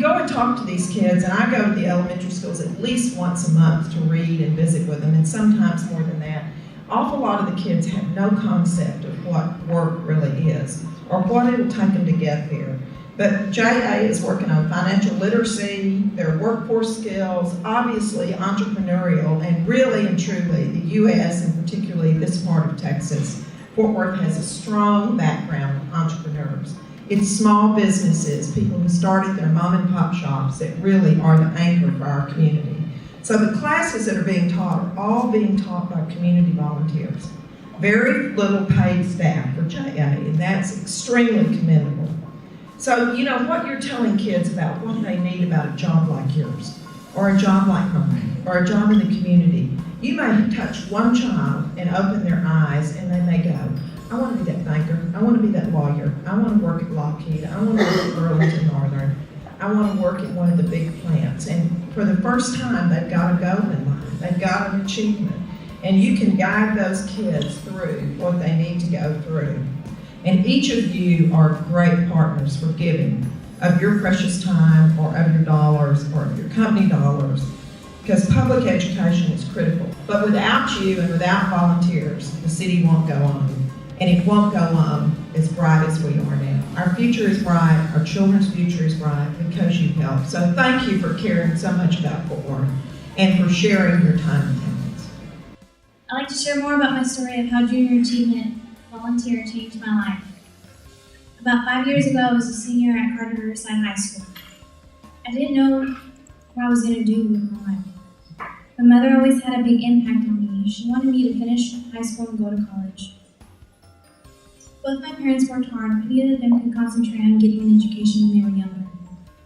go and talk to these kids, and I go to the elementary schools at least once a month to read and visit with them, and sometimes more than that, awful lot of the kids have no concept of what work really is or what it'll take them to get there. But JA is working on financial literacy, their workforce skills, obviously entrepreneurial, and really and truly the U.S. and particularly this part of Texas, Fort Worth has a strong background of entrepreneurs. It's small businesses, people who started their mom and pop shops that really are the anchor for our community. So the classes that are being taught are all being taught by community volunteers. Very little paid staff for JA, and that's extremely commendable. So, you know, what you're telling kids about what they need about a job like yours, or a job like mine, or a job in the community, you may touch one child and open their eyes, and they may go, I want to be that banker, I want to be that lawyer, I want to work at Lockheed, I want to work at Burlington Northern, I want to work at one of the big plants. And for the first time, they've got a goal in mind, they've got an achievement, and you can guide those kids through what they need to go through. And each of you are great partners for giving of your precious time or of your dollars or of your company dollars, because public education is critical. But without you and without volunteers, the city won't go on. And it won't go on as bright as we are now. Our future is bright, our children's future is bright because you help. So thank you for caring so much about Fort Worth and for sharing your time and talents. I'd like to share more about my story of how Junior Achievement Volunteer changed my life. About 5 years ago, I was a senior at Carter Riverside High School. I didn't know what I was going to do with my life. My mother always had a big impact on me. She wanted me to finish high school and go to college. Both my parents worked hard, but neither of them could concentrate on getting an education when they were younger.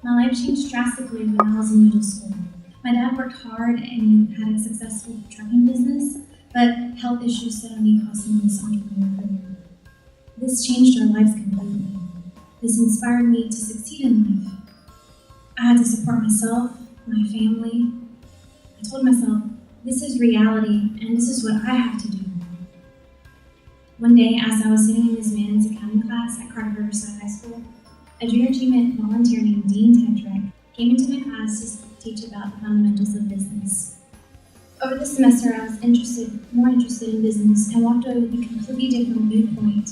My life changed drastically when I was in middle school. My dad worked hard and had a successful trucking business, but health issues suddenly cost him his entrepreneurial career. This changed our lives completely. This inspired me to succeed in life. I had to support myself, my family. I told myself, this is reality, and this is what I have to do. One day, as I was sitting in Ms. Mann's accounting class at Carter Riverside High School, a junior achievement volunteer named Dean Tetrick came into my class to teach about the fundamentals of business. Over the semester, I was more interested in business and walked away with a completely different viewpoint.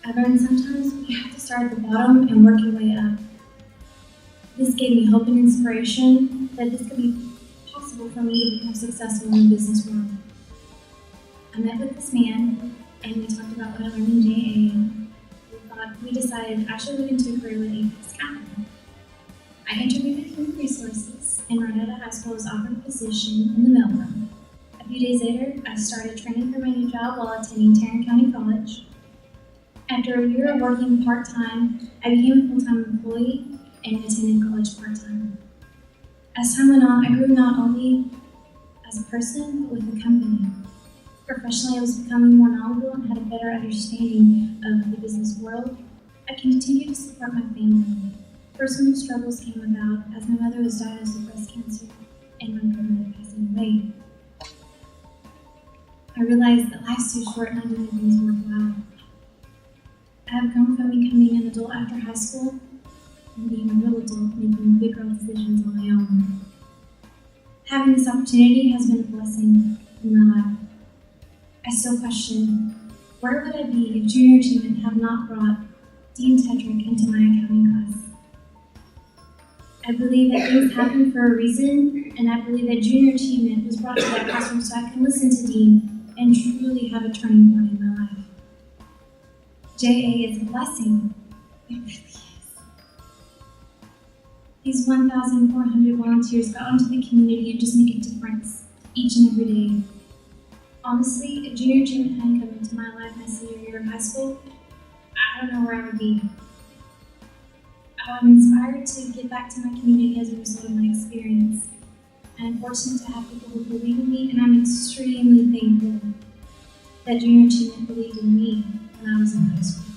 I learned sometimes you have to start at the bottom and work your way up. This gave me hope and inspiration that this could be possible for me to become successful in the business world. I met with this man, and we talked about what I learned in JA. We decided I should look into a career with Apex Capital. I interviewed with Human Resources, and right out of high school was offered a position in the mailroom. A few days later, I started training for my new job while attending Tarrant County College. After a year of working part-time, I became a full-time employee and attended college part-time. As time went on, I grew not only as a person, but with the company. Professionally, I was becoming more knowledgeable and had a better understanding of the business world. I continued to support my family. Personal struggles came about as my mother was diagnosed with breast cancer and my grandmother passing away. I realized that life's too short not doing things worthwhile. I have grown from becoming an adult after high school and being a real adult, making big girl decisions on my own. Having this opportunity has been a blessing in my life. I still question, where would I be if Junior Achievement had not brought Dean Tetrick into my accounting class? I believe that things happen for a reason, and I believe that Junior Achievement was brought to that classroom so I can listen to Dean and truly have a turning point in my life. JA is a blessing. It really is. These 1,400 volunteers go out into the community and just make a difference each and every day. Honestly, if Junior Achievement hadn't come into my life my senior year of high school, I don't know where I would be. I'm inspired to give back to my community as a result of my experience. I'm fortunate to have people who believe in me, and I'm extremely thankful that Junior Achievement believed in me when I was in high school.